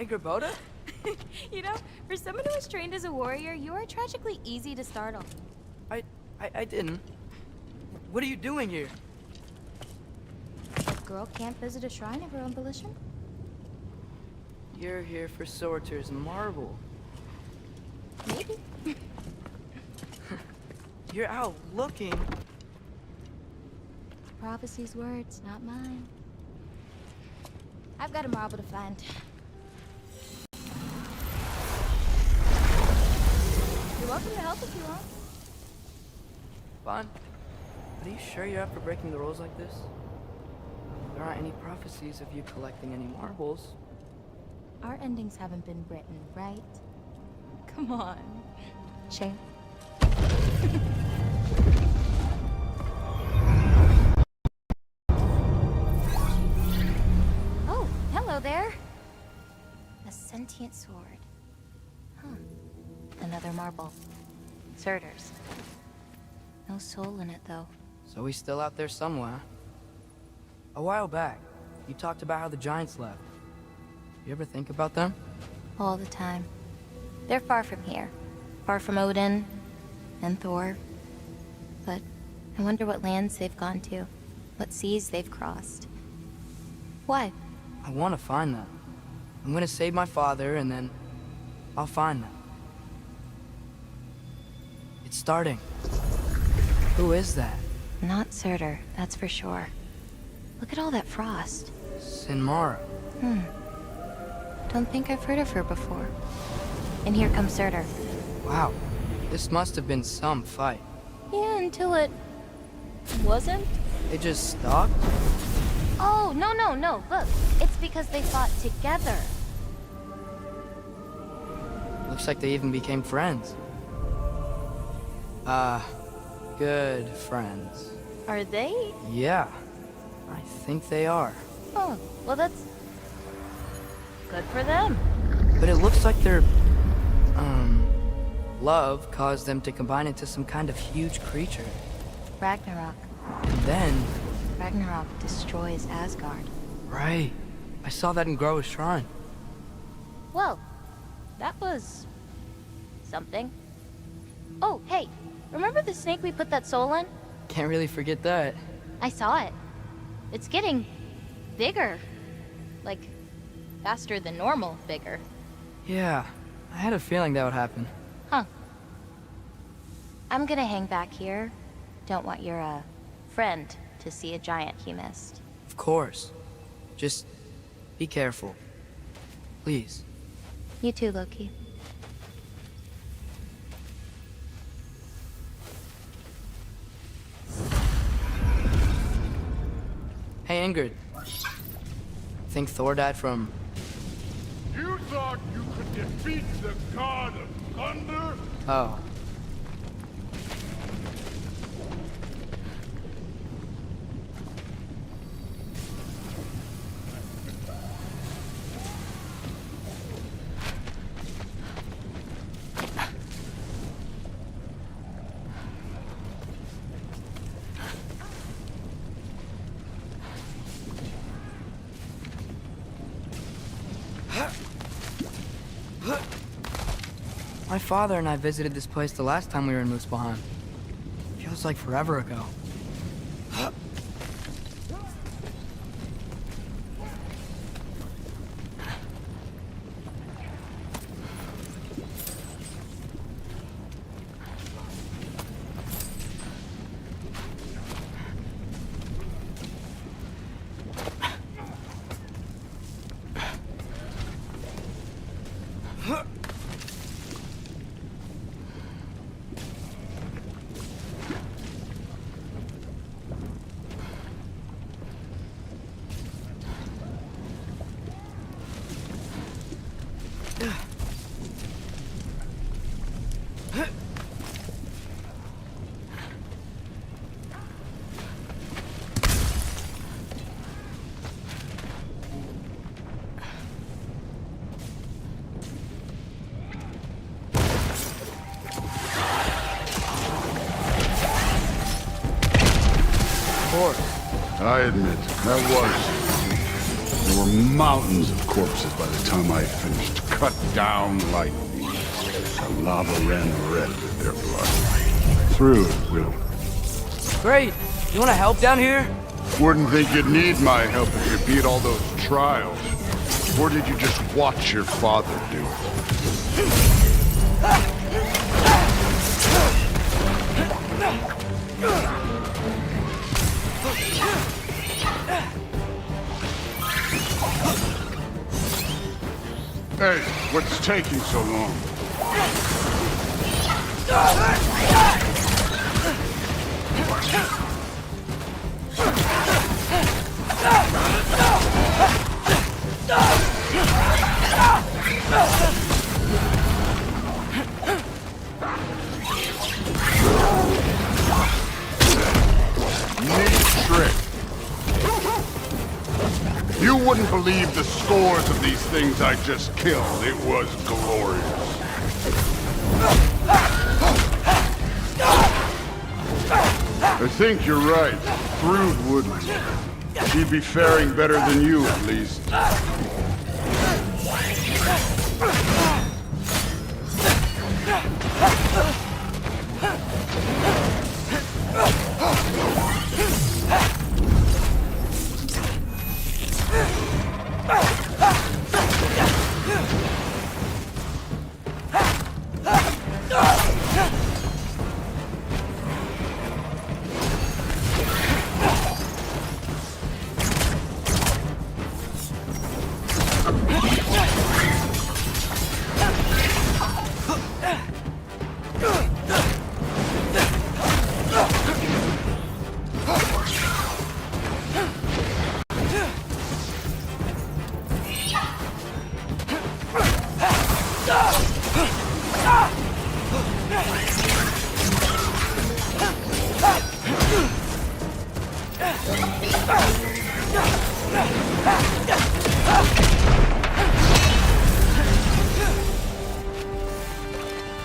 Angerboda? You know, for someone who was trained as a warrior, you are tragically easy to startle. I didn't. What are you doing here? A girl can't visit a shrine of her own volition? You're here for sorters and marble. Maybe. You're out looking. Prophecy's words, not mine. I've got a marble to find. You're welcome to help if you want. Fine. But are you sure you're up for breaking the rules like this? There aren't any prophecies of you collecting any marbles. Our endings haven't been written, right? Come on. Shame. Oh, hello there. A sentient sword. another marble. Surtur's. No soul in it, though. So he's still out there somewhere. A while back, you talked about how the giants left. You ever think about them? All the time. They're far from here. Far from Odin and Thor. But I wonder what lands they've gone to. What seas they've crossed. Why? I want to find them. I'm gonna save my father, and then I'll find them. It's starting. Who is that? Not Surtur, that's for sure. Look at all that frost. Sinmara. Don't think I've heard of her before. And here comes Surtur. Wow. This must have been some fight. Yeah, until it... wasn't? They just stopped? Oh, no. Look, it's because they fought together. Looks like they even became friends. Good friends. Are they? Yeah, I think they are. Oh, well that's... good for them. But it looks like their, love caused them to combine into some kind of huge creature. Ragnarok. And then... Ragnarok destroys Asgard. Right. I saw that in Groa's shrine. Well, that was... something. Oh, hey, remember the snake we put that soul in? Can't really forget that. I saw it. It's getting... bigger. Like, faster than normal bigger. Yeah, I had a feeling that would happen. Huh. I'm gonna hang back here. Don't want your, friend to see a giant he missed. Of course. Just be careful. Please. You too, Loki. Hey, Ingrid. Think Thor died from... You thought you could defeat the god of thunder? Oh. My father and I visited this place the last time we were in Muspelheim. Feels like forever ago. I admit, that was. There were mountains of corpses by the time I finished. Cut down like weeds. The lava ran red with their blood. Through it, Will. Great! You wanna help down here? Wouldn't think you'd need my help if you beat all those trials. Or did you just watch your father do it? Hey, what's taking so long? Neat trick. You wouldn't believe the scores of these things I just killed. It was glorious. I think you're right. Brood wouldn't. She'd be faring better than you, at least.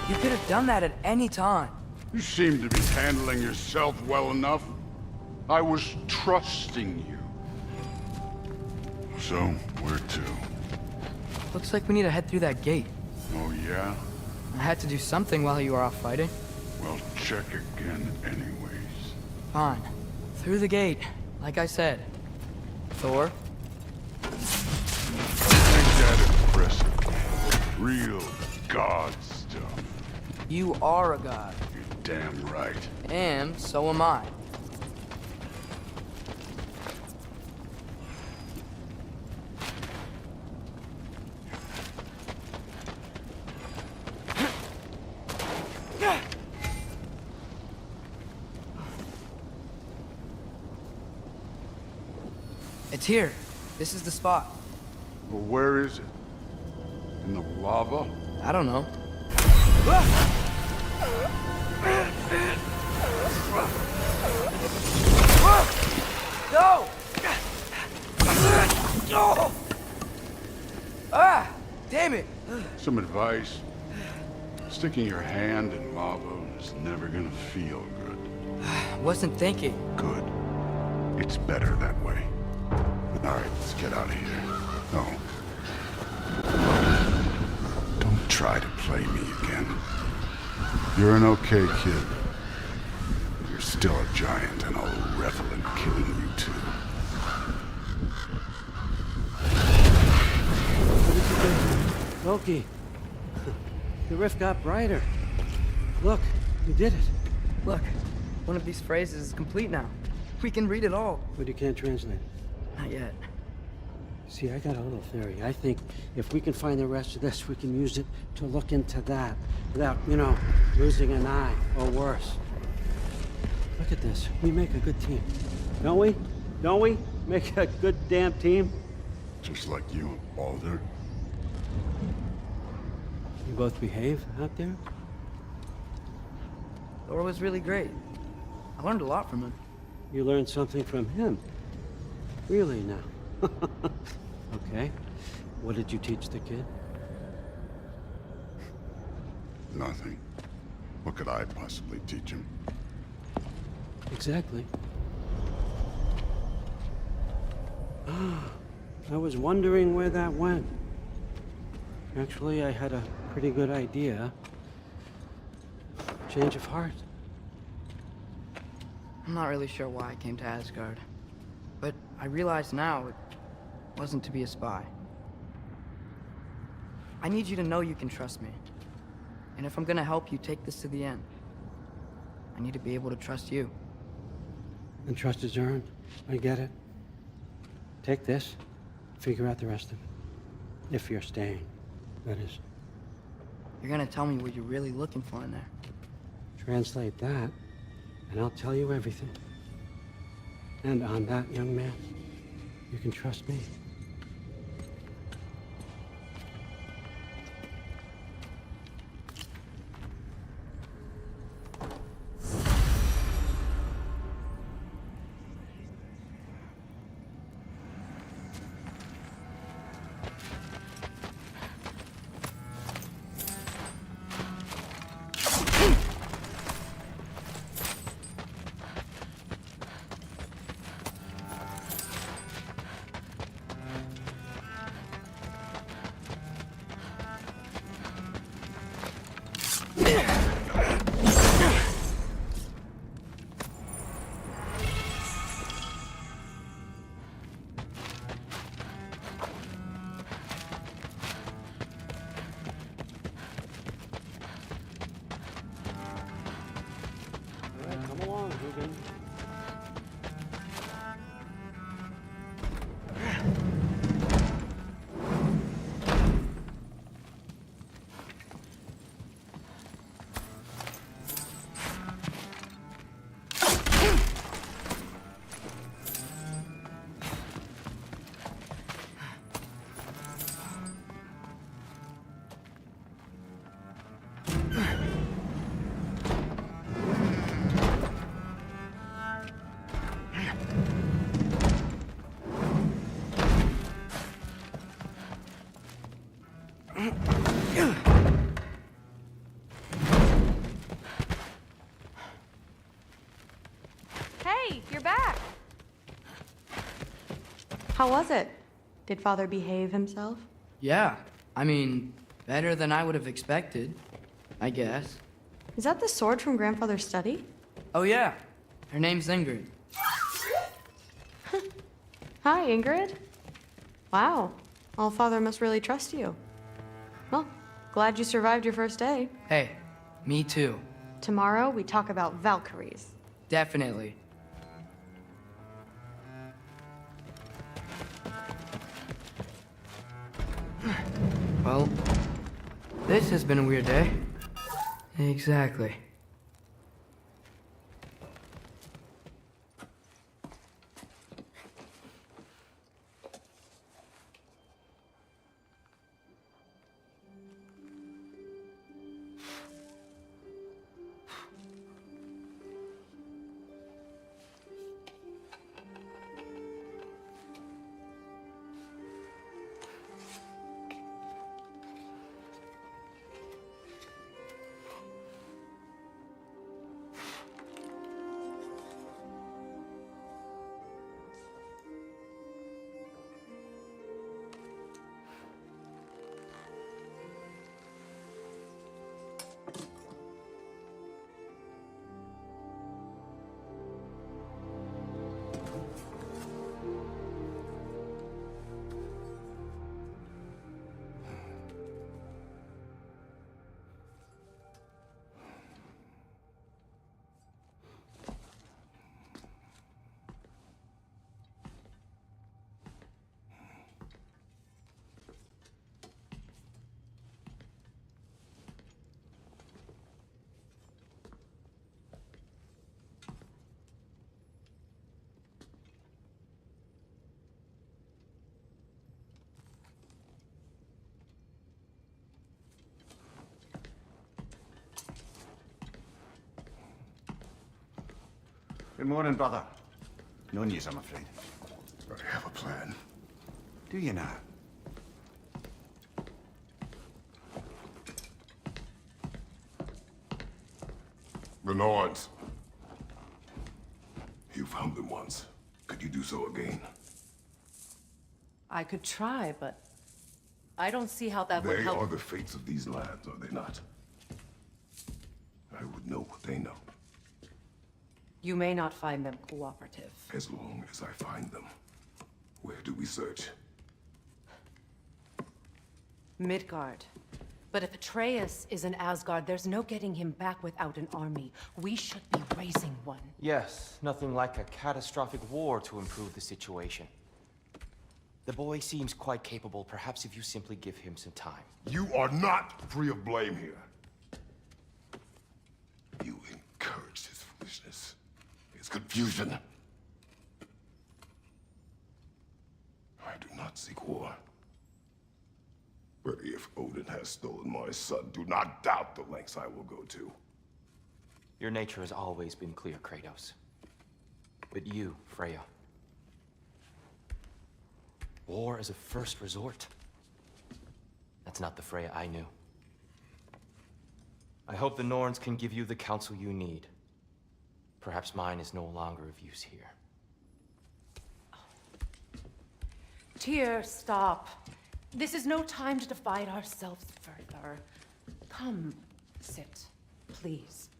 You could have done that at any time. You seem to be handling yourself well enough. I was trusting you. So, where to? Looks like we need to head through that gate. Oh, yeah? I had to do something while you were off fighting. Well, check again anyways. Fine. Through the gate, like I said. Thor? Ain't that impressive? Real god stuff. You are a god. You're damn right. And so am I. It's here. This is the spot. But where is it? In the lava? I don't know. No! Ah! Damn it! Some advice. Sticking your hand in lava is never gonna feel good. Wasn't thinking. Good. It's better that way. Alright, let's get out of here. No. Don't try to play me again. You're an okay kid. You're still a giant, and I'll revel in killing you too. Loki, the rift got brighter. Look, you did it. Look, one of these phrases is complete now. We can read it all. But you can't translate it. Not yet. See, I got a little theory. I think if we can find the rest of this, we can use it to look into that without, losing an eye or worse. Look at this. We make a good team. Don't we? Don't we? Make a good damn team? Just like you and Baldur. You both behave out there? Thor was really great. I learned a lot from him. You learned something from him. Really now? Okay. What did you teach the kid? Nothing. What could I possibly teach him? Exactly. I was wondering where that went. Actually, I had a pretty good idea. Change of heart. I'm not really sure why I came to Asgard. But I realize now it wasn't to be a spy. I need you to know you can trust me. And if I'm gonna help you take this to the end, I need to be able to trust you. And trust is earned. I get it. Take this. Figure out the rest of it. If you're staying, that is. You're gonna tell me what you're really looking for in there. Translate that, and I'll tell you everything. And on that, young man, you can trust me. you're back. How was it? Did Father behave himself? Yeah, I mean, better than I would have expected, I guess. Is that the sword from Grandfather's study? Oh yeah, her name's Ingrid. Hi, Ingrid. Wow, All-Father must really trust you. Well, glad you survived your first day. Hey, me too. Tomorrow, we talk about Valkyries. Definitely. Well, this has been a weird day. Exactly. Good morning, brother. No news, I'm afraid. I have a plan. Do you now? The Norns. You found them once. Could you do so again? I could try, but I don't see how that would They help. are the fates of these lands, are they not? I would know what they know, You may not find them cooperative. as long as I find them. Where do we search? Midgard. But if Atreus is in Asgard, there's no getting him back without an army. We should be raising one. Yes, nothing like a catastrophic war to improve the situation. The boy seems quite capable. Perhaps if you simply give him some time. You are not free of blame here. You encouraged his foolishness, his confusion. I do not seek war. But if Odin has stolen my son, do not doubt the lengths I will go to. Your nature has always been clear, Kratos. But you, Freya. War as a first resort. That's not the Freya I knew. I hope the Norns can give you the counsel you need. Perhaps mine is no longer of use here. Tyr, stop. This is no time to divide ourselves further. Come, sit, please.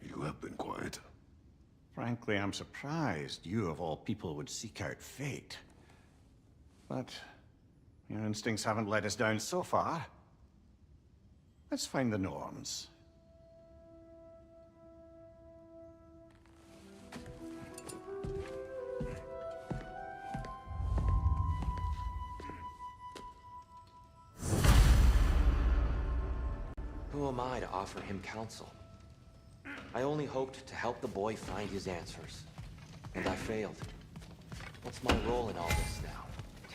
You have been quiet. Frankly, I'm surprised you of all people would seek out fate. But your instincts haven't let us down so far. Let's find the Norns. Who am I to offer him counsel? I only hoped to help the boy find his answers. And I failed. What's my role in all this now?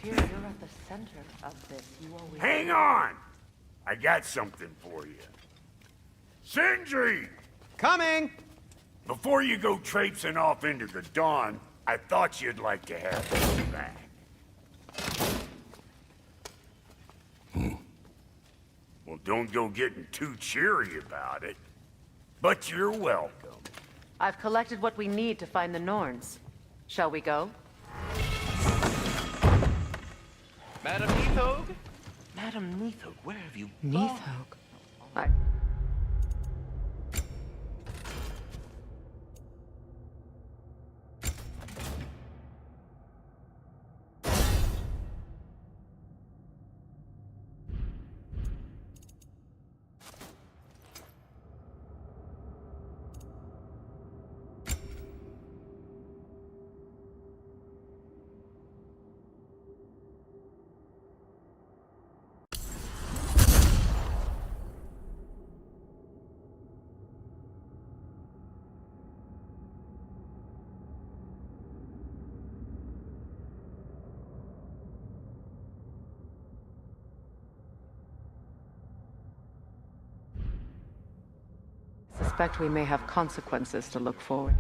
Tyr, you're at the center of this. You always... Hang on! I got something for you. Sindri! Coming! Before you go traipsing off into the dawn, I thought you'd like to have this back. Well, don't go getting too cheery about it. But you're welcome. I've collected what we need to find the Norns. Shall we go? Madam Neathog? Madam Neathog, where have you gone? I... suspect we may have consequences to look forward.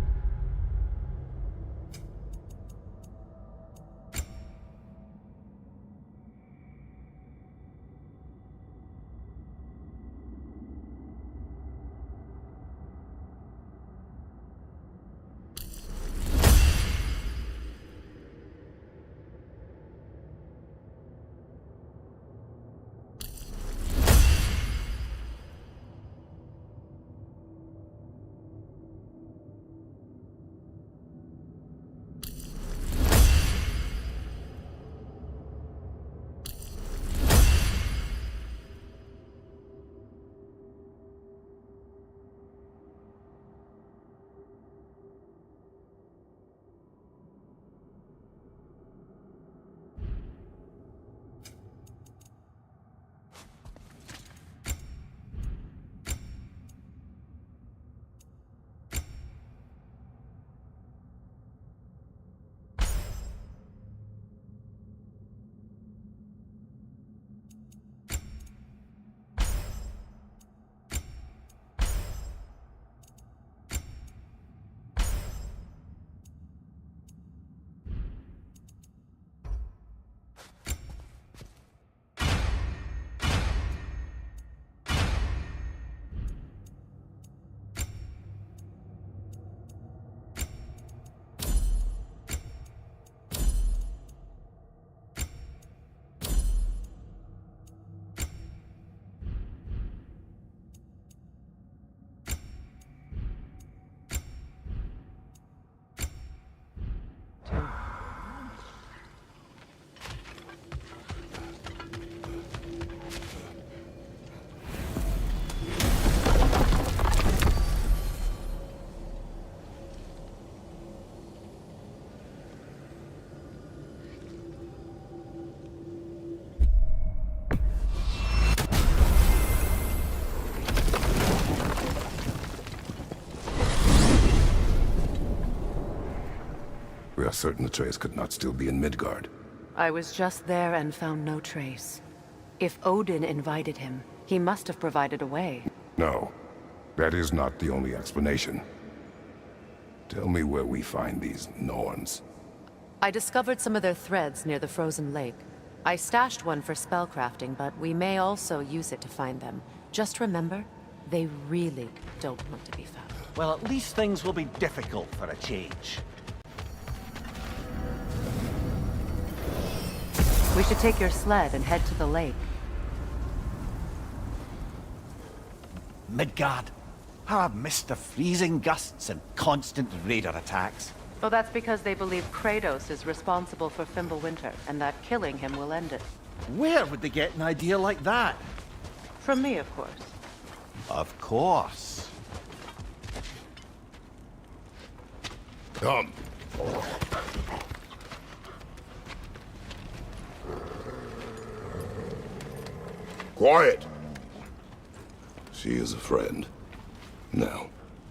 We are certain Atreus could not still be in Midgard. I was just there and found no trace. If Odin invited him, he must have provided a way. No, that is not the only explanation. Tell me where we find these Norns. I discovered some of their threads near the frozen lake. I stashed one for spellcrafting, but we may also use it to find them. Just remember, they really don't want to be found. Well, at least things will be difficult for a change. We should take your sled and head to the lake. Midgard. How I've missed the freezing gusts and constant raider attacks. Well, that's because they believe Kratos is responsible for Fimbulwinter, and that killing him will end it. Where would they get an idea like that? From me, of course. Of course. Come. Quiet! She is a friend. Now.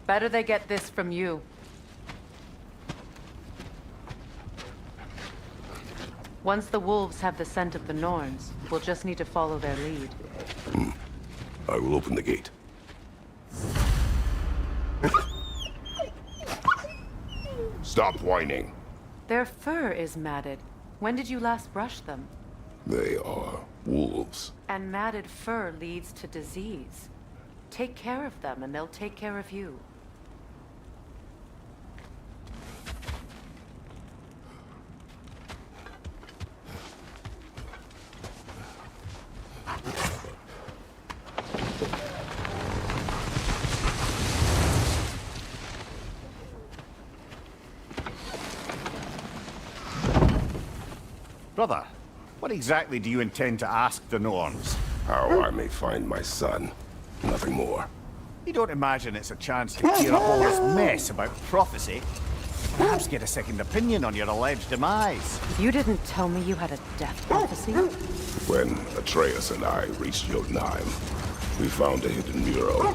Better they get this from you. Once the wolves have the scent of the Norns, we'll just need to follow their lead. I will open the gate. Stop whining. Their fur is matted. When did you last brush them? They are wolves. And matted fur leads to disease. Take care of them, and they'll take care of you. Brother, what exactly do you intend to ask the Norns? How I may find my son. Nothing more. You don't imagine it's a chance to clear up all this mess about prophecy? Perhaps get a second opinion on your alleged demise. You didn't tell me you had a death prophecy? When Atreus and I reached Jotunheim, we found a hidden mural.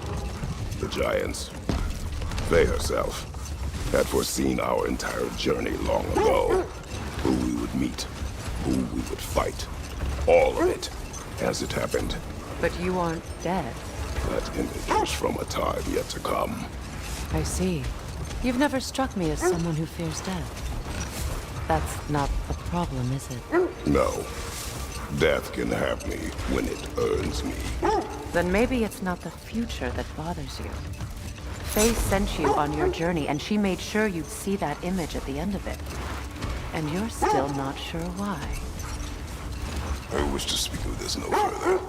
The Giants, they herself, had foreseen our entire journey long ago. Who we would meet, who we would fight. All of it, as it happened. But you aren't dead. That image was from a time yet to come. I see. You've never struck me as someone who fears death. That's not the problem, is it? No. Death can have me when it earns me. Then maybe it's not the future that bothers you. Faye sent you on your journey, and she made sure you'd see that image at the end of it. And you're still not sure why. I wish to speak of this no further.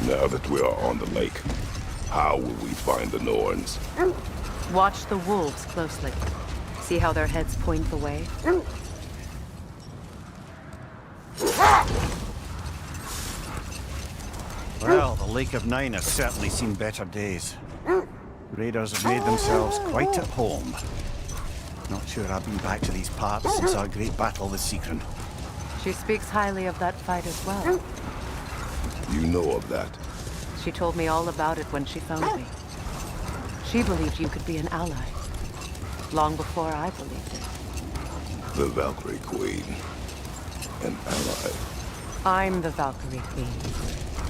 Now that we are on the lake, how will we find the Norns? Watch the wolves closely. See how their heads point the way? Well, the Lake of Nine has certainly seen better days. Raiders have made themselves quite at home. Not sure I've been back to these parts since our great battle with Secret. She speaks highly of that fight as well. You know of that? She told me all about it when she found me. She believed you could be an ally. Long before I believed it. The Valkyrie Queen. An ally. I'm the Valkyrie Queen,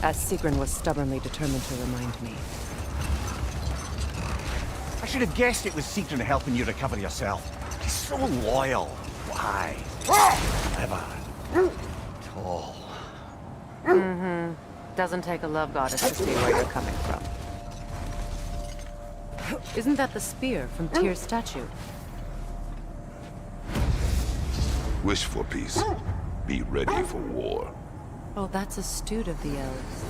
as Sigrun was stubbornly determined to remind me. I should have guessed it was Secret helping you recover yourself. He's so loyal. Why? Clever. Tall. Mm-hmm. Doesn't take a love goddess to see where you're coming from. Isn't that the spear from Tyr's statue? Wish for peace. Be ready for war. Oh, that's astute of the elves.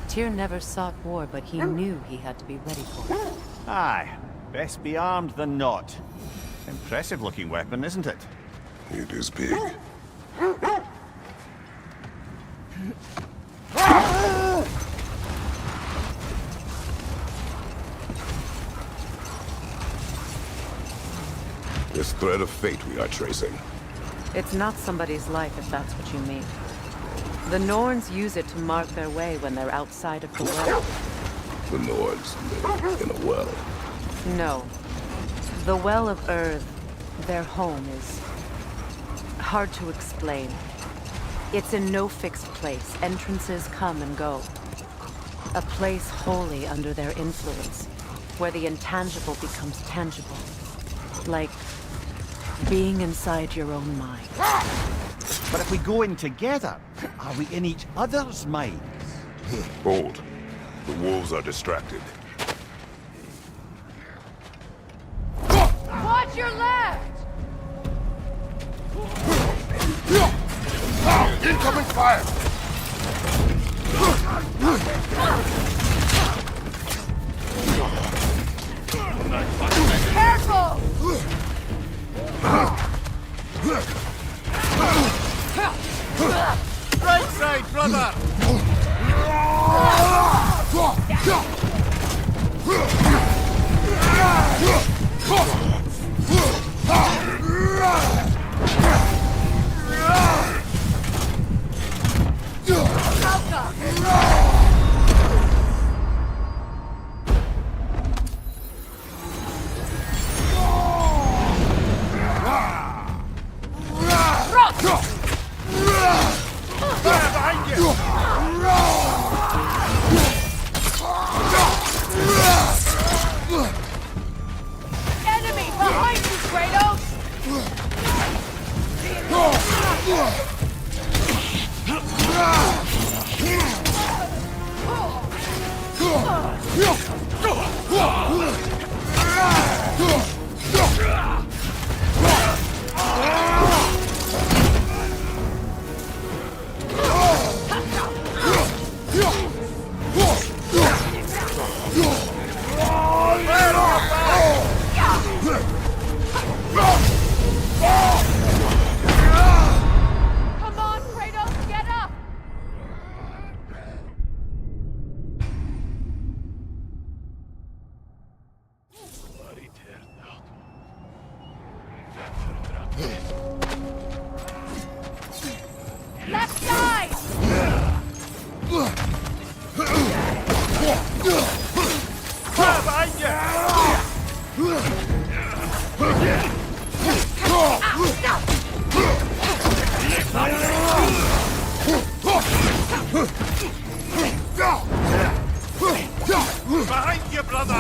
Tyr never sought war, but he knew he had to be ready for it. Aye. Best be armed than not. Impressive looking weapon, isn't it? It is big. This thread of fate we are tracing. It's not somebody's life, if that's what you mean. The Norns use it to mark their way when they're outside of the well. The Nords live in a well. No. The Well of Earth, their home, is hard to explain. It's in no fixed place. Entrances come and go. A place wholly under their influence, where the intangible becomes tangible. Like being inside your own mind. But if we go in together, are we in each other's minds? Hold. The wolves are distracted. Watch your left! Incoming fire! Careful! Right side, brother! Enemy behind you, Kratos! Come on, Kratos, get up! Left side! Behind you, brother!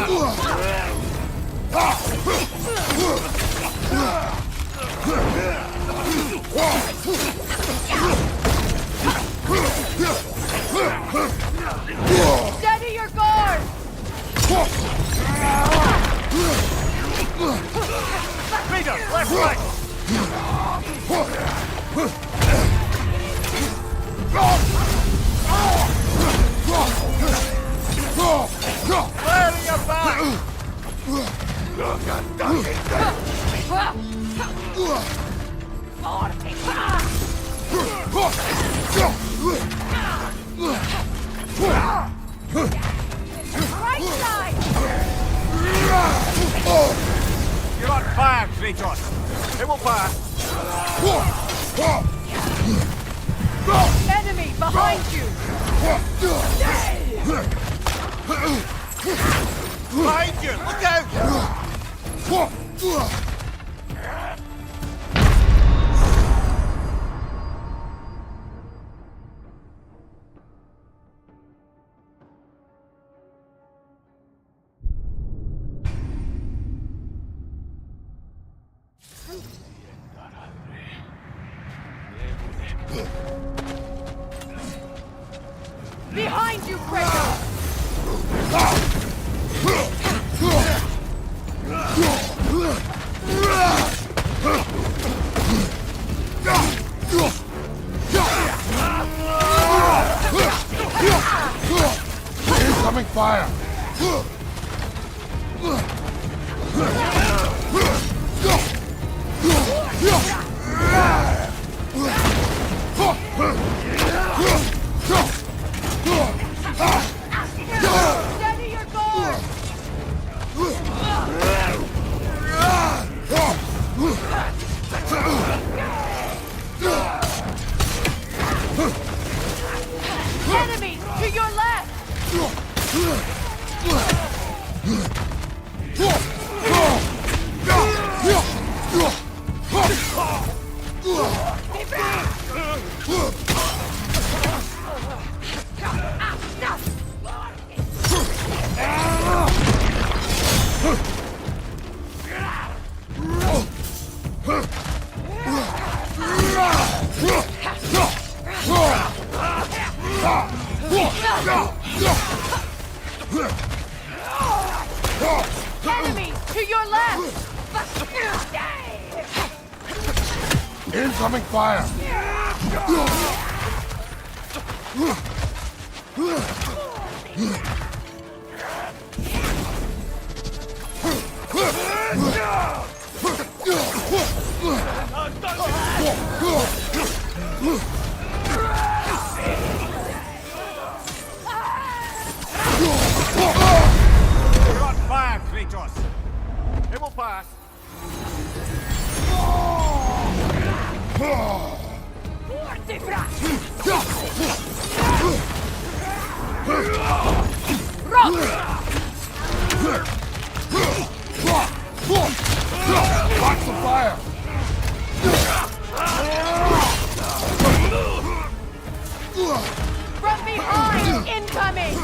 Steady your guard! Peter, left right! Clearing your back! Right side! You're on fire, Kratos! It will pass! Enemy behind you! Behind you! Look out! Behind you, Kratos! Incoming fire! Steady your guard! Enemy to your left! Enemy to your left! Incoming fire! You're on fire, Kratos! It will pass! Watch the fire! From behind! Incoming!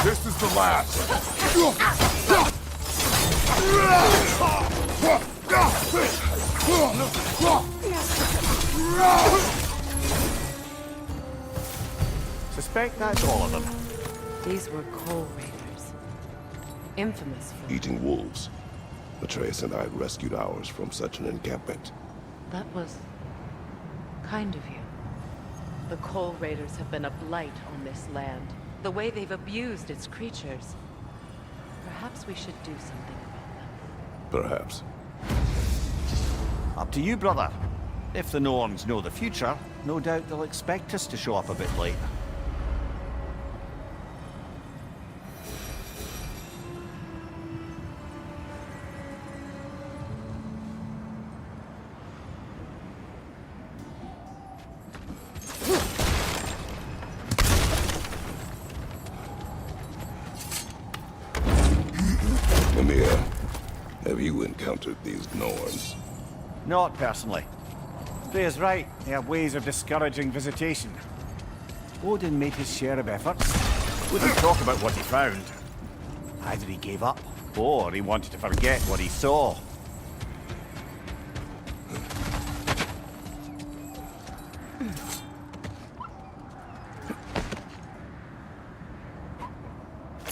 This is to last! Suspect that's all of them. These were coal raiders. Infamous for... Eating wolves. Atreus and I rescued ours from such an encampment. That was... kind of you. The coal raiders have been a blight on this land. The way they've abused its creatures. Perhaps we should do something about them. Perhaps. Up to you, brother. If the Norns know the future, no doubt they'll expect us to show up a bit late. Have you encountered these Norns? Not personally. Freya's right. They have ways of discouraging visitation. Odin made his share of efforts. Wouldn't talk about what he found. Either he gave up, or he wanted to forget what he saw.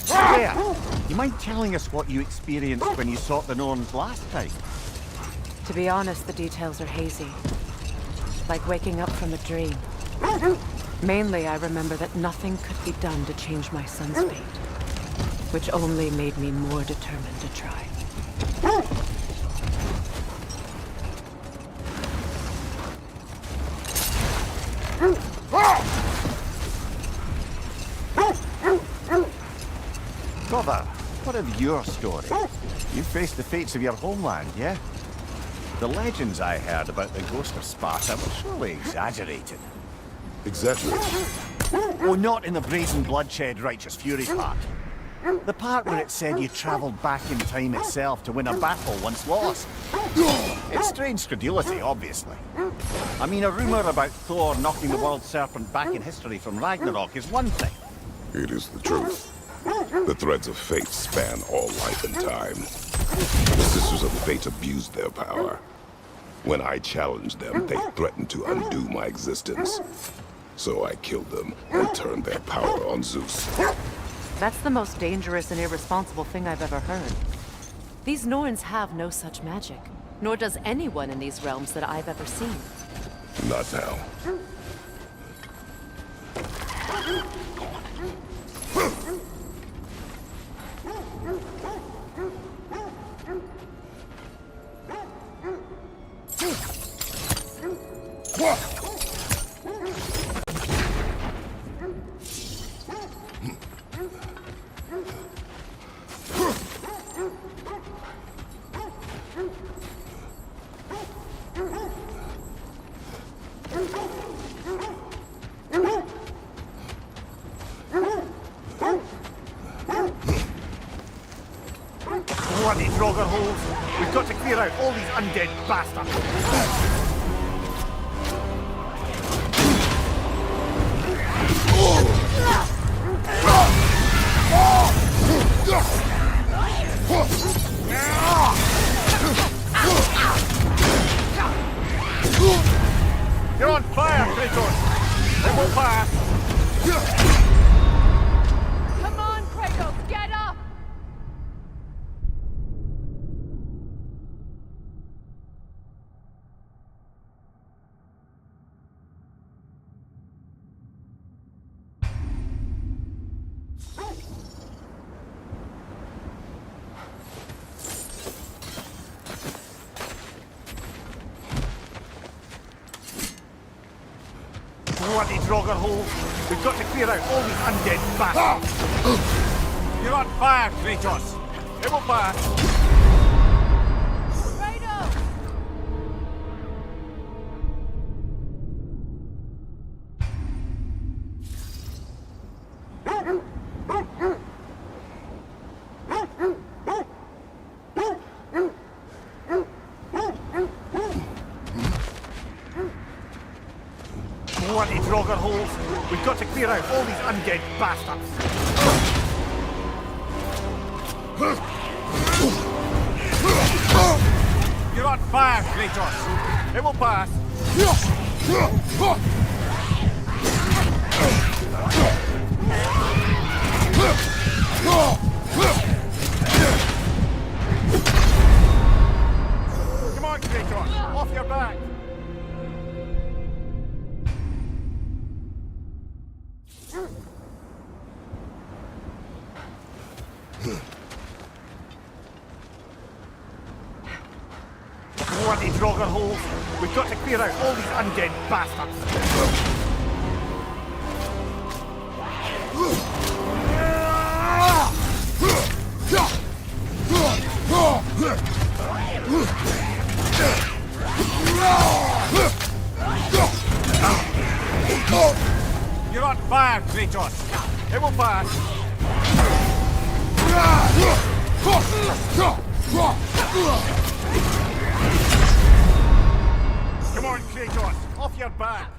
Freya, you mind telling us what you experienced when you sought the Norns last time? To be honest, the details are hazy. Like waking up from a dream. Mainly, I remember that nothing could be done to change my son's fate. Which only made me more determined to try. Brother, what of your story? You faced the fates of your homeland, yeah? The legends I heard about the ghost of Sparta were surely exaggerated. Exaggerated? Oh, not in the brazen bloodshed righteous fury part. The part where it said you travelled back in time itself to win a battle once lost. It's strange credulity, obviously. I mean, a rumour about Thor knocking the world serpent back in history from Ragnarok is one thing. It is the truth. The threads of fate span all life and time. The Sisters of Fate abused their power. When I challenged them, they threatened to undo my existence. So I killed them and turned their power on Zeus. That's the most dangerous and irresponsible thing I've ever heard. These Norns have no such magic, nor does anyone in these realms that I've ever seen. Not now. Bloody Draugr holes! We've got to clear out all these undead bastards! You're on fire, Kratos! It won't pass! Come on, Kratos, get up! Bloody Draugr holes! We've got to clear out all these undead bastards! You're on fire, Kratos! It will pass! Kratos! Bloody Draugr holes! We've got to clear out all these undead bastards! You're on fire, Kratos. It will pass. Come on, Kratos. Off your back. Bloody Draugr holes! We've got to clear out all these undead bastards! You're on fire, Kratos! It will pass! Come on, Kratos! Off your back!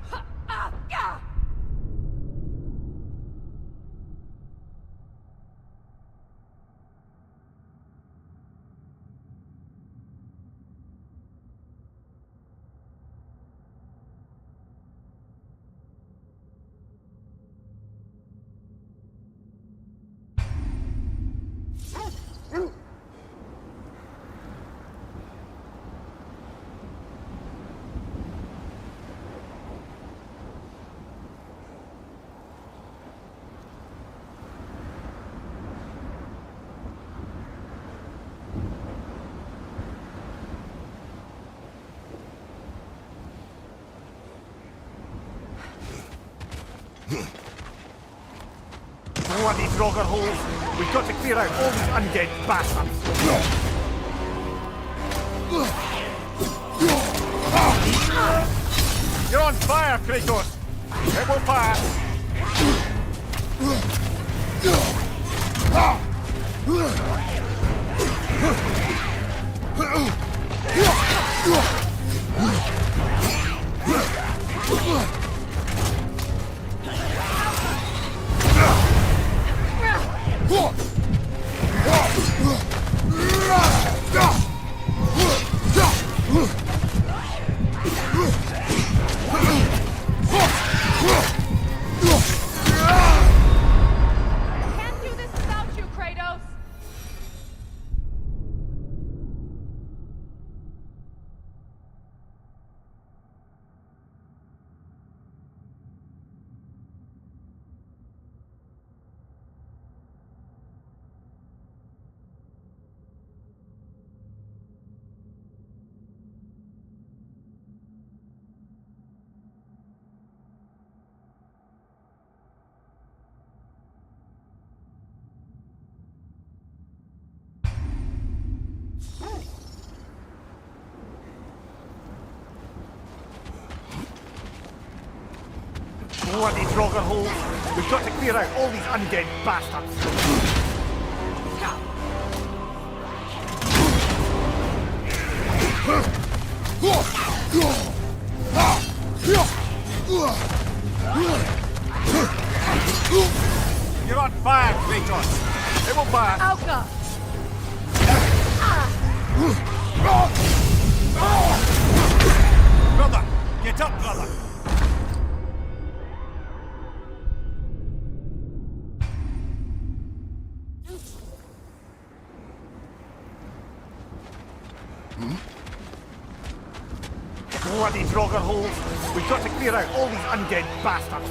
Bloody Draugr holes! We've got to clear out all these undead bastards! You're on fire, Kratos! It will pass! Can't do this without you, Kratos! Bloody Draugr holes! We've got to clear out all these undead bastards! You're on fire, Kratos! It will pass! Alka! Brother! Get up, brother! Bloody Draugr holes! We've got to clear out all these undead bastards!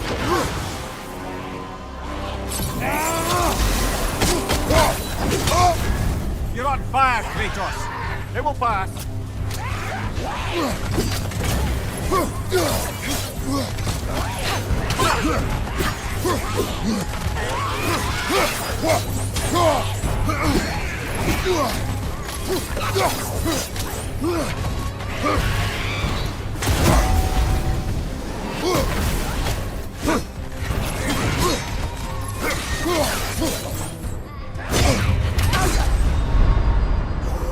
You're on fire, Kratos! It will pass!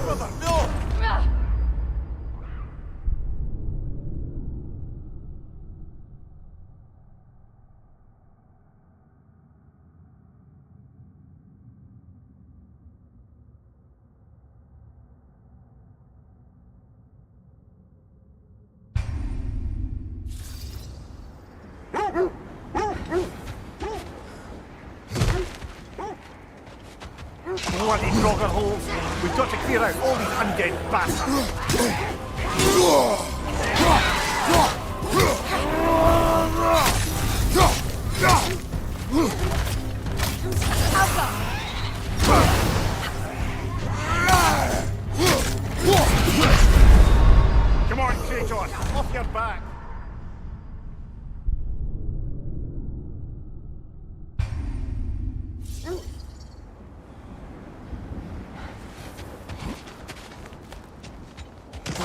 Brother, no! Bloody Draugr holes! We've got to clear out all these undead bastards! Come on, Kratos! Off your back!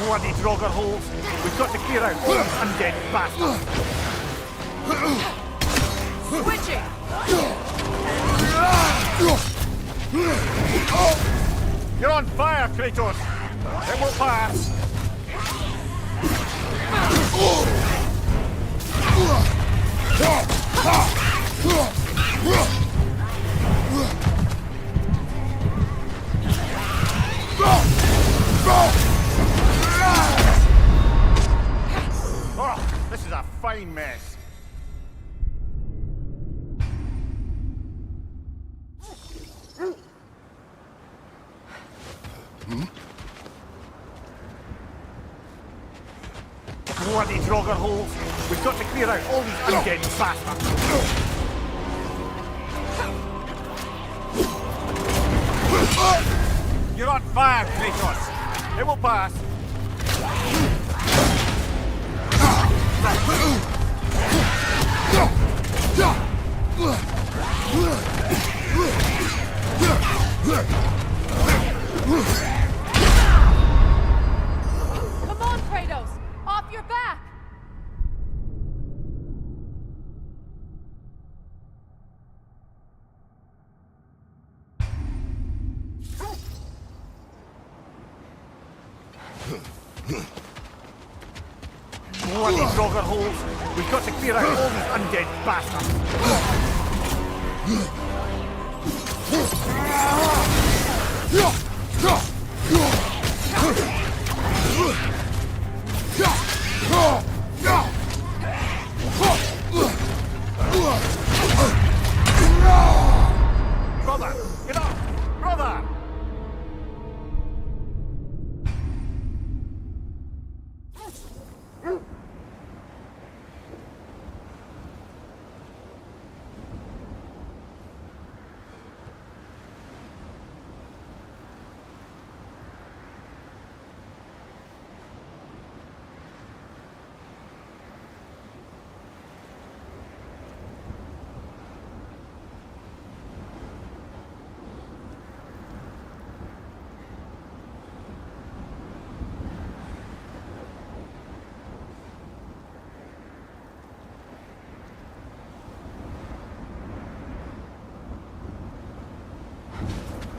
Bloody Draugr holes! We've got to clear out all these undead bastards! Switching! You're on fire, Kratos! It will pass! Oh, this is a fine mess. Bloody Draugr holes! We've got to clear out all these undead bastards! You're on fire, Kratos! It will pass! Come on, Kratos! Off your back! Bloody Draugr holes! We've got to clear out all these undead bastards! Brother! Get up! Brother!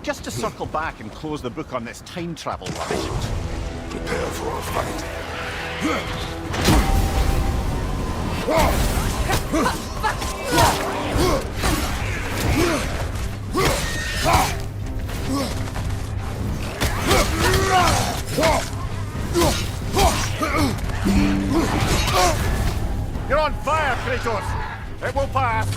Just to circle back and close the book on this time travel rubbish. Prepare for a fight. You're on fire, Kratos! It will pass!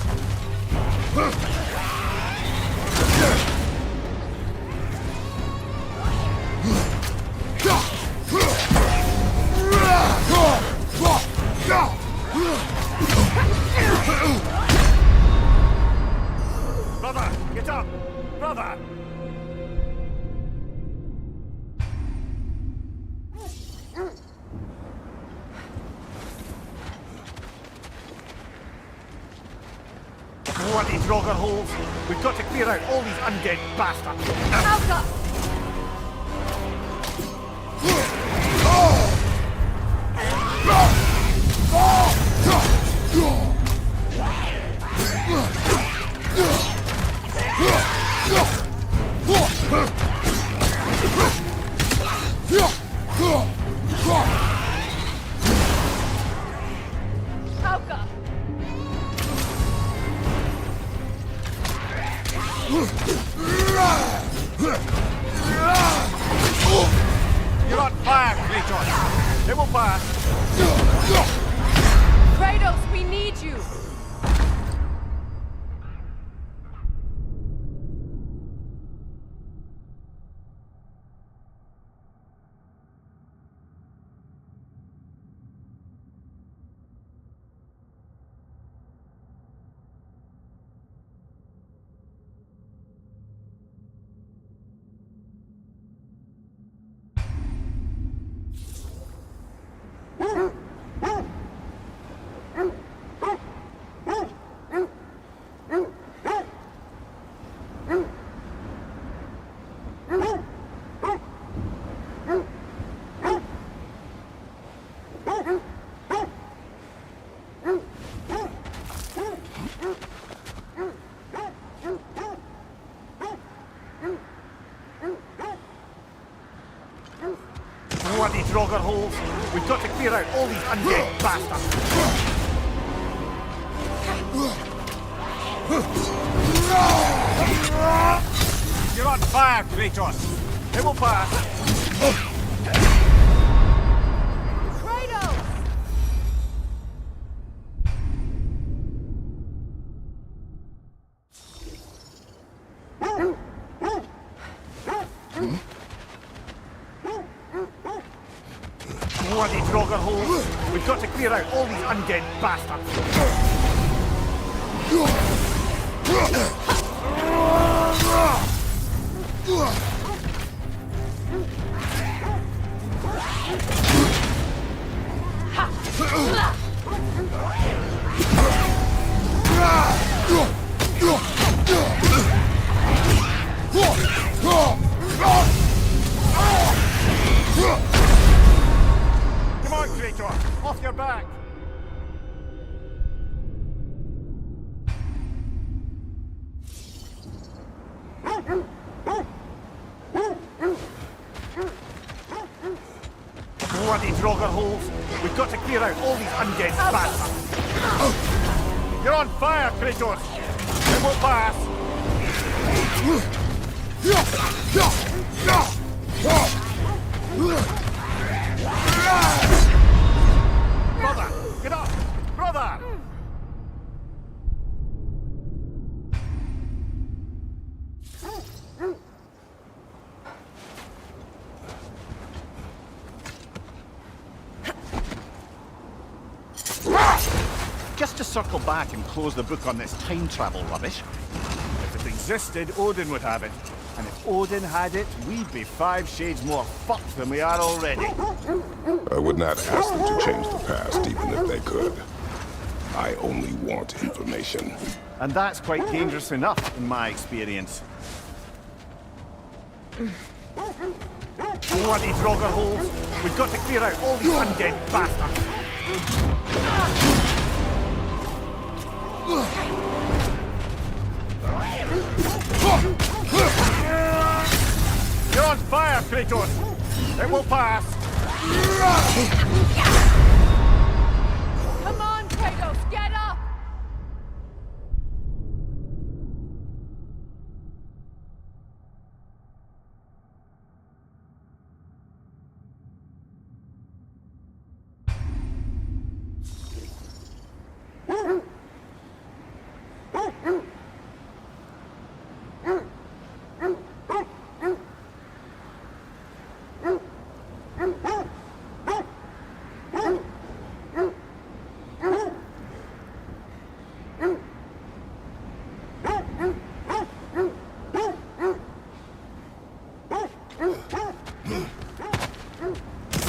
Brother, get up! Brother! Bloody Draugr holes! We've got to clear out all these undead bastards! Alka! Alka! You're on fire, Kratos! It will pass! Kratos, we need you! Bloody Draugr holes! We've got to clear out all these undead bastards! You're on fire, Kratos! It will pass! Kratos! Bloody Draugr holes! We've got to clear out all these undead bastards! Come on, Kratos! Off your back! Bloody Draugr holes! We've got to clear out all these undead bastards! You're on fire, Kratos! It will pass! Brother! Get up! Brother! Just to circle back and close the book on this time travel rubbish. If it existed, Odin would have it. And if Odin had it, we'd be 5 shades more fucked than we are already. I would not ask them to change the past, even if they could. I only want information. And that's quite dangerous enough, in my experience. Bloody Draugr holes! We've got to clear out all these undead bastards! You're on fire, Kratos! It will pass! Come on, Kratos, get up!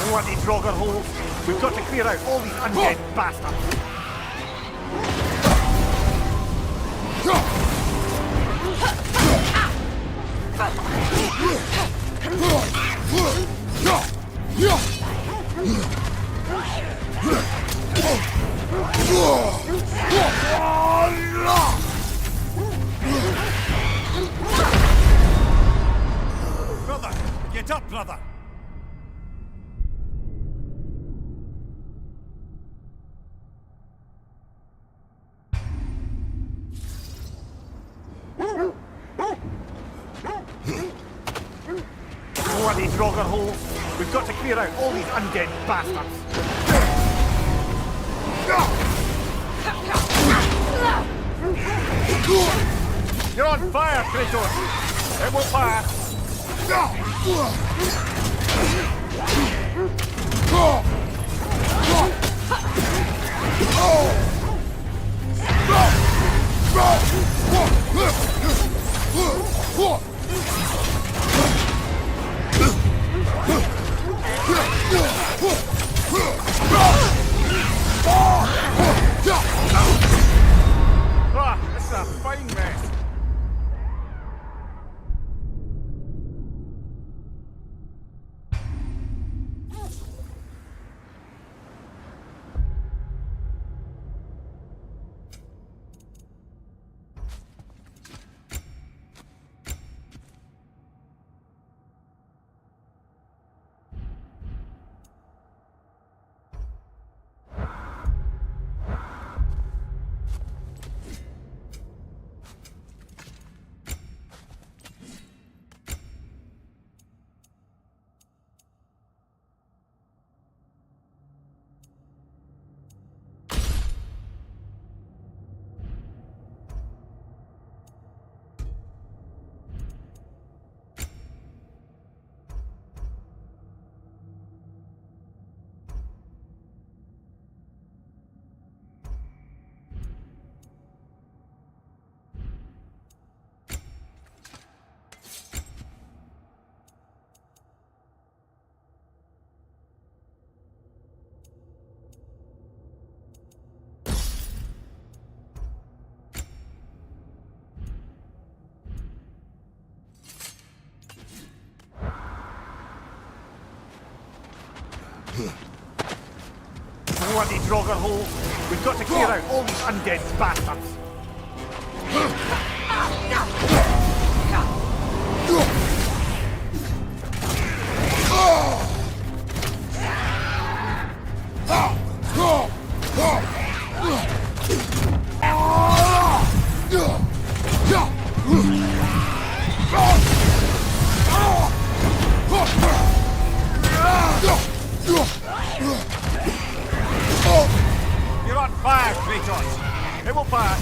Bloody Draugr holes! We've got to clear out all these undead bastards! Brother! Get up, brother! Bloody Draugr holes! We've got to clear out all these undead bastards! You're on fire, Kratos! It will pass! Ah, this is a fine mess. bloody Draugr hole. We've got to clear out all these undead bastards. You're on fire, Kratos. It will pass.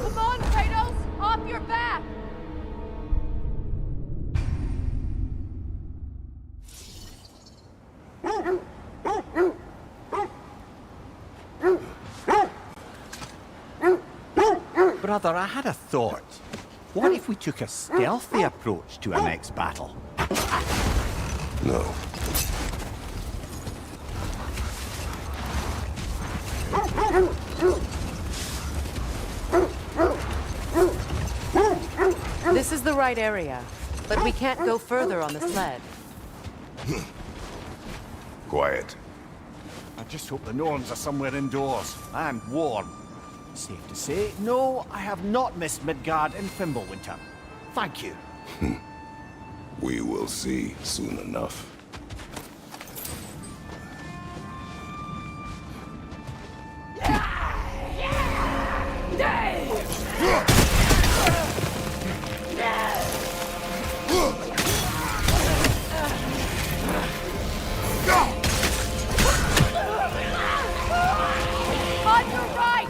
Come on, Kratos! Off your back! Brother, I had a thought. What if we took a stealthy approach to our next battle? No. This is the right area, but we can't go further on the sled. Quiet. I just hope the Norns are somewhere indoors and warm. Safe to say, no, I have not missed Midgard and Fimbulwinter. Thank you. We will see soon enough. On your right!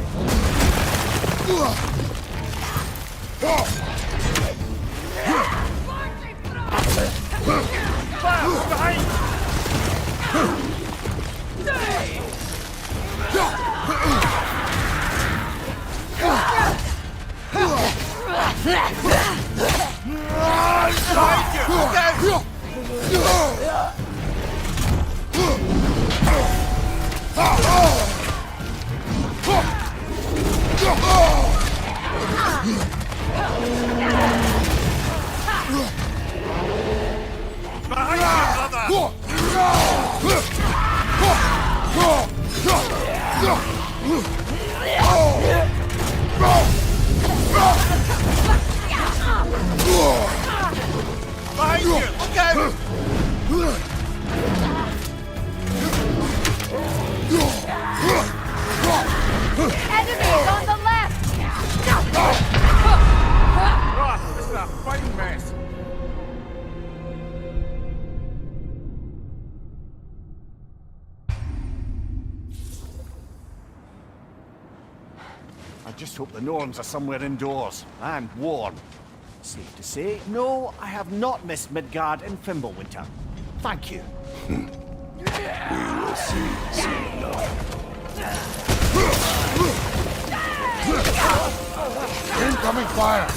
Enemies on the left! This is a fighting mess. I just hope the Norns are somewhere indoors and warm. Safe to say, no, I have not missed Midgard and Fimbulwinter. Thank you. We will see soon enough. Incoming fire!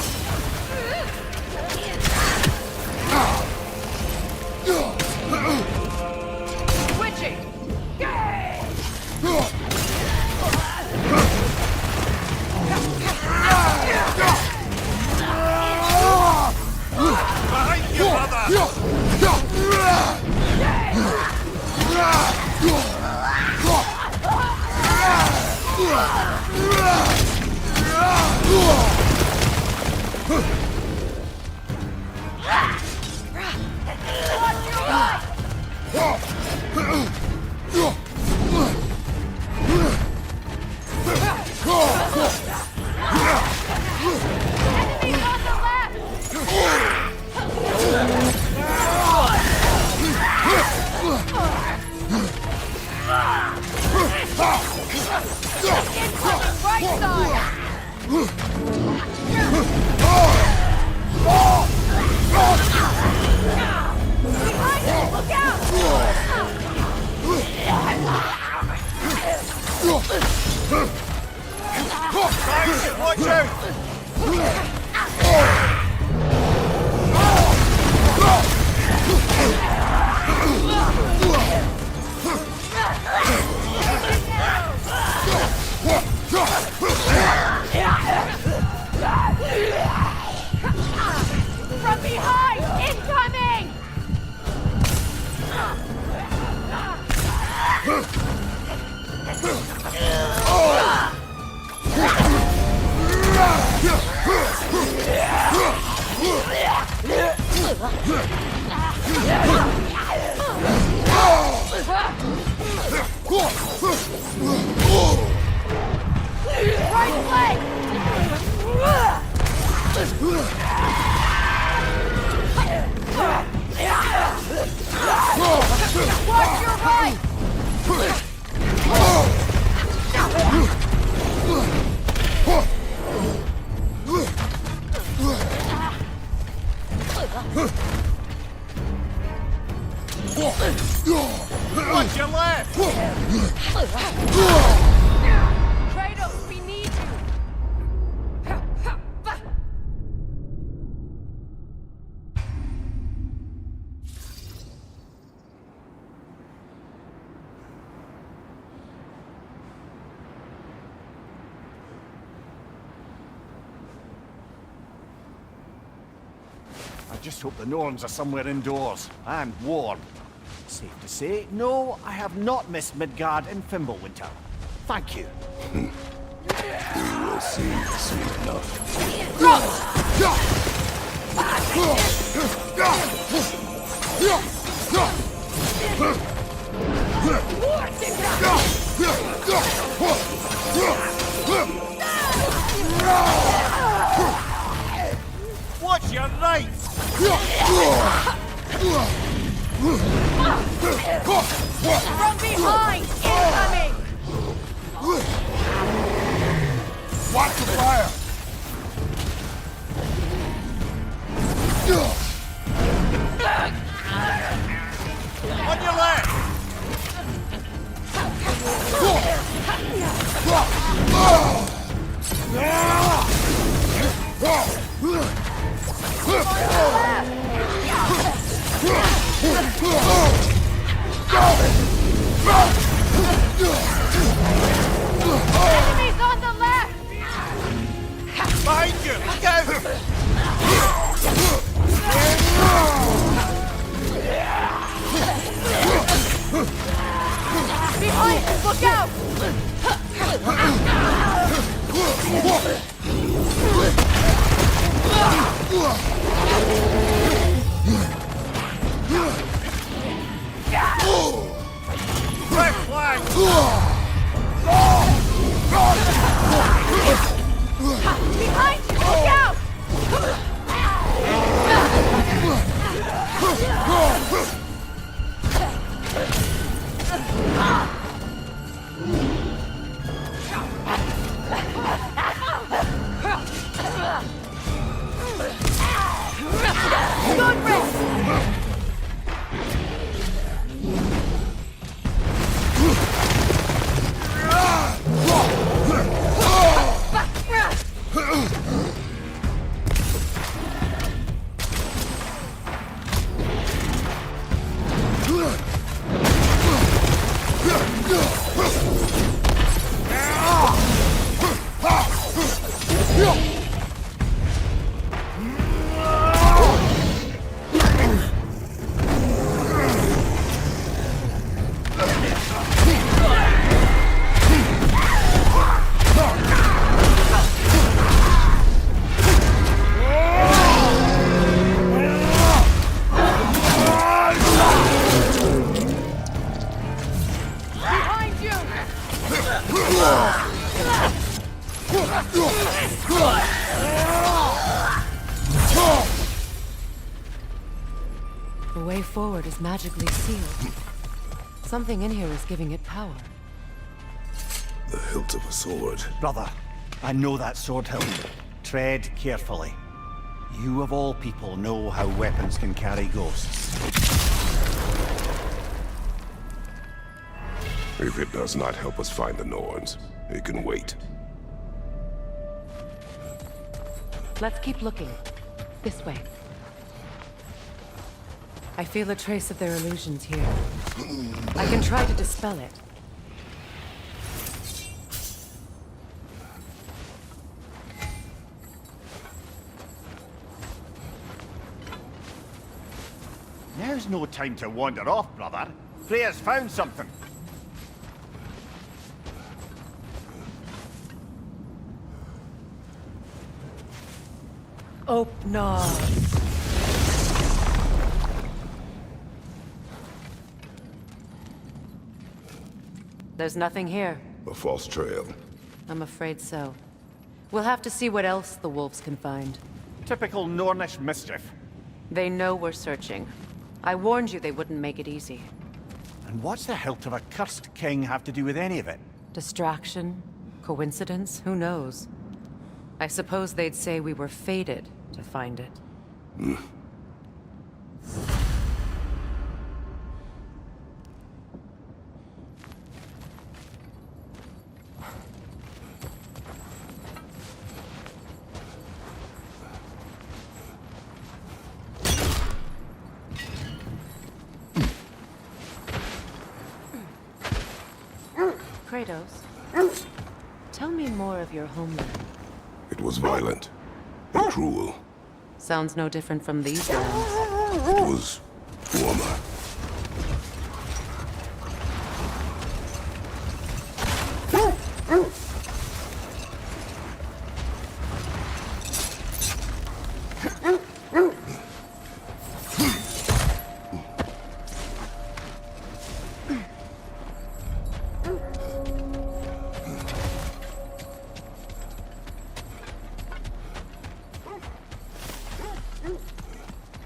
Switching! Behind you, brother! Enemies on the left! Incoming right side! Behind us! Look out! Watch out! Right leg! Watch your right! Watch your left! Kratos, we need you! I just hope the Norns are somewhere indoors and warm. Safe to say, no, I have not missed Midgard and Fimbulwinter. Thank you. We will see soon enough. Watch your right! From behind! Incoming! Watch the fire! On your left! Enemies on the left! Behind you! Look out! Behind! Look out! Red flag! Behind you! Look out! Good rest! Behind you! The way forward is magically sealed. Something in here is giving it power. The hilt of a sword. Brother, I know that sword hilt. Tread carefully. You of all people know how weapons can carry ghosts. If it does not help us find the Norns, it can wait. Let's keep looking. This way. I feel a trace of their illusions here. I can try to dispel it. Now's no time to wander off, brother. Freya's found something. Open. There's nothing here. A false trail. I'm afraid so. We'll have to see what else the wolves can find. Typical Nornish mischief. They know we're searching. I warned you they wouldn't make it easy. And what's the hilt of a cursed king have to do with any of it? Distraction? Coincidence? Who knows? I suppose they'd say we were fated to find it. Kratos, tell me more of your homeland. It was violent and cruel. Sounds no different from these lands. It was warmer.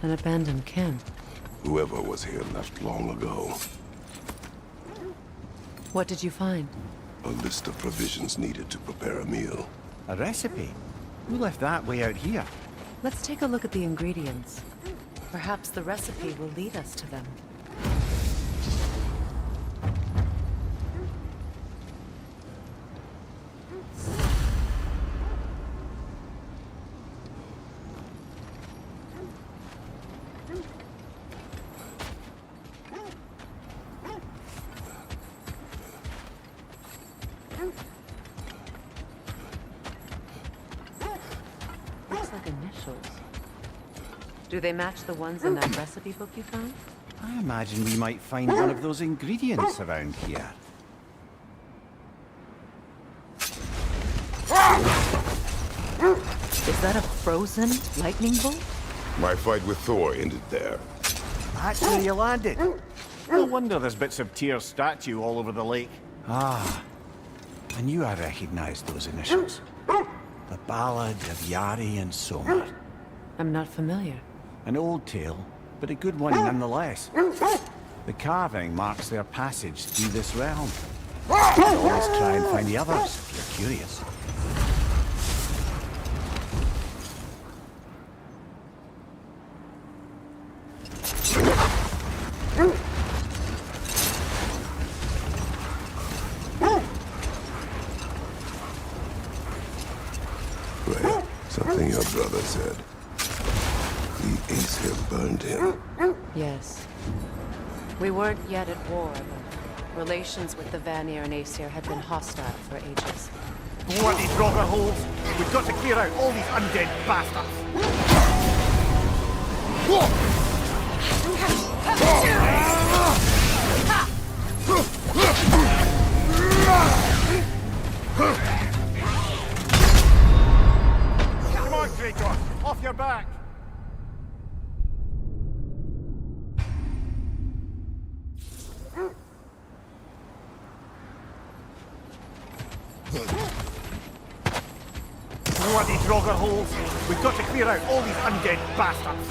An abandoned camp. Whoever was here left long ago. What did you find? A list of provisions needed to prepare a meal. A recipe? Who left that way out here? Let's take a look at the ingredients. Perhaps the recipe will lead us to them. Looks like initials. Do they match the ones in that recipe book you found? I imagine we might find one of those ingredients around here. Is that a frozen lightning bolt? My fight with Thor ended there. That's where you landed. No wonder there's bits of Tyr's statue all over the lake. Ah, I knew I recognized those initials. The Ballad of Yari and Soma. I'm not familiar. An old tale, but a good one nonetheless. The carving marks their passage through this realm. Always try and find the others, if you're curious. Right. Something your brother said. The Aesir burned him. Yes. We weren't yet at war, but relations with the Vanir and Aesir had been hostile for ages. Bloody Draugr holes! We've got to clear out all these undead bastards! Come on, Kratos! Off your back! Bloody Draugr holes! We've got to clear out all these undead bastards!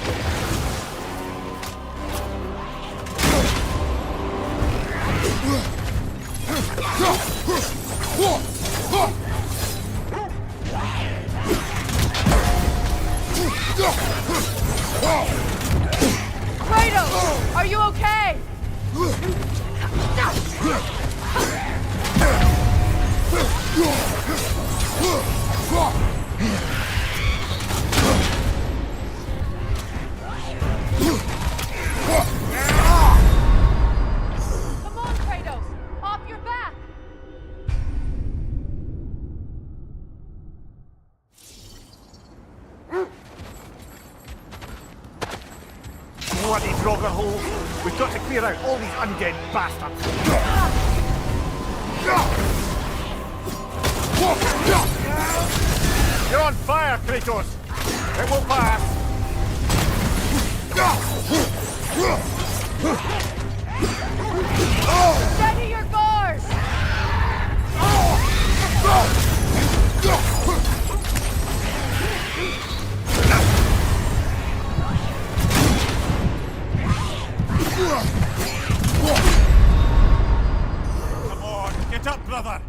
Kratos! Are you okay? Come on, Kratos! Off your back! Bloody Draugr holes! We've got to clear out all these undead bastards! You're on fire, Kratos! It will pass! Steady your guard! brother!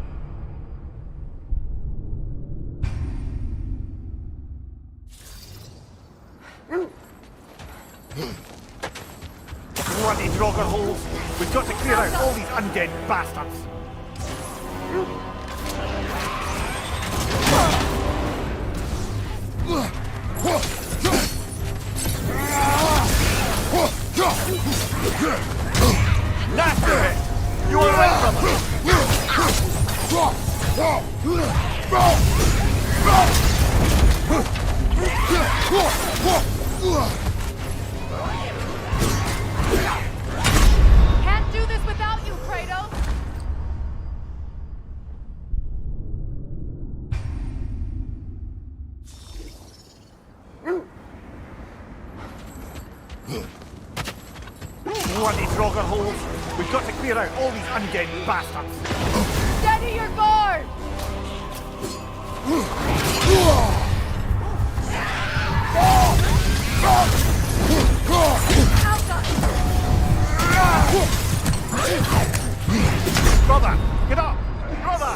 Bloody Draugr holes! We've got to clear out all these undead bastards! Nasty bit! You alright, brother? Can't do this without you, Kratos! Bloody Draugr holes! We've got to clear out all these undead bastards! Steady your guard! Brother! Get up! Brother!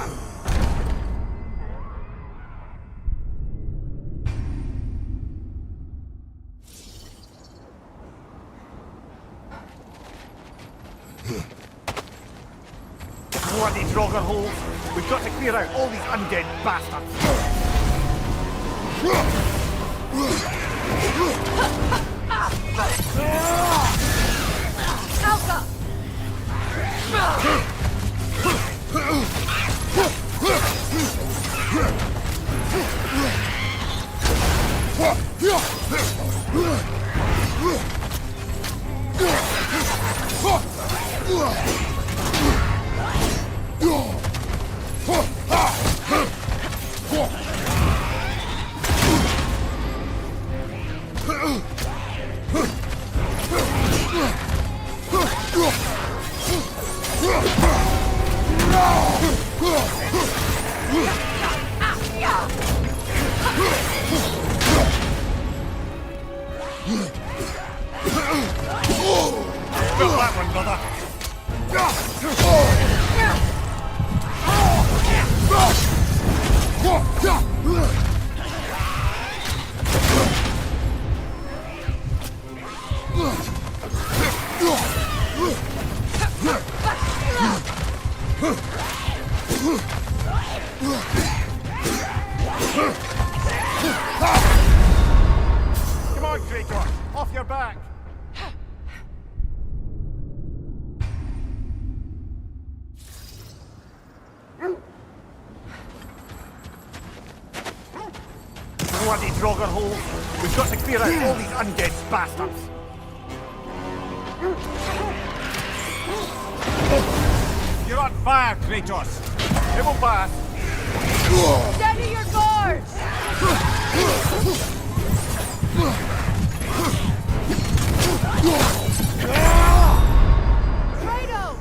Bloody Draugr holes! We've got to clear out all these undead bastards! Alka! Feel that one, brother! Come on, Kratos! Off your back! Bloody Draugr holes! We've got to clear out all these undead bastards! You're on fire, Kratos! It will pass! Steady your guard! Kratos!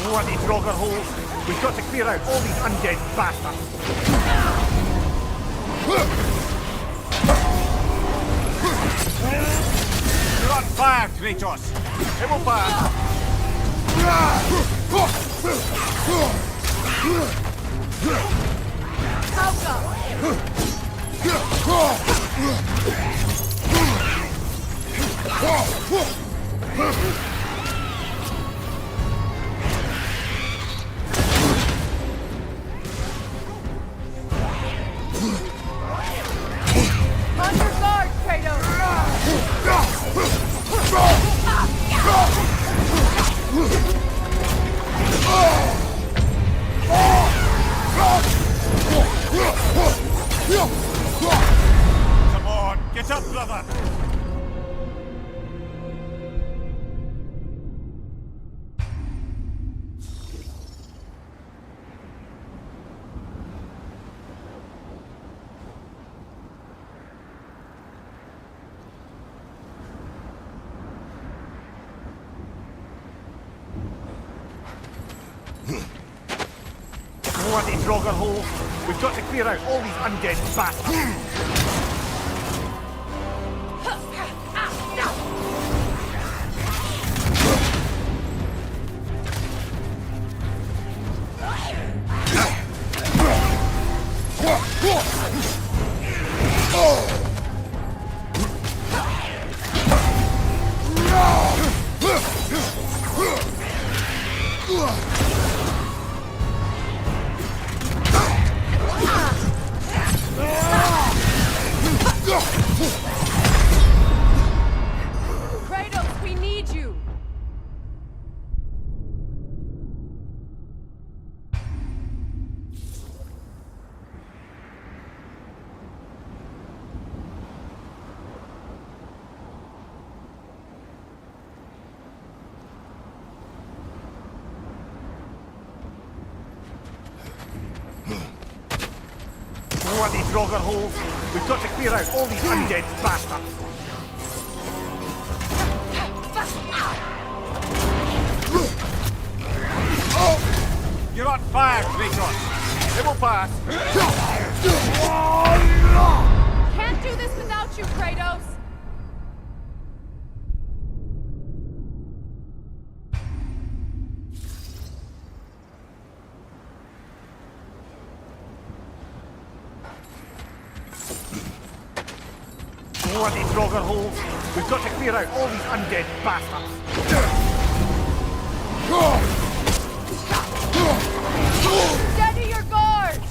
Bloody Draugr holes! We've got to clear out all these undead bastards! You're on fire, Kratos! It will pass! On your guard, Come on, get up, brother! Bloody Draugr hole. We've got to clear out all these undead bastards. Kratos, we need you! Bloody Draugr hole. We've got to clear out all these undead bastards. You're on fire, Kratos. It will pass. Can't do this without you, Kratos! Bloody Draugr hole. We've got to clear out all these undead bastards. Steady your guards!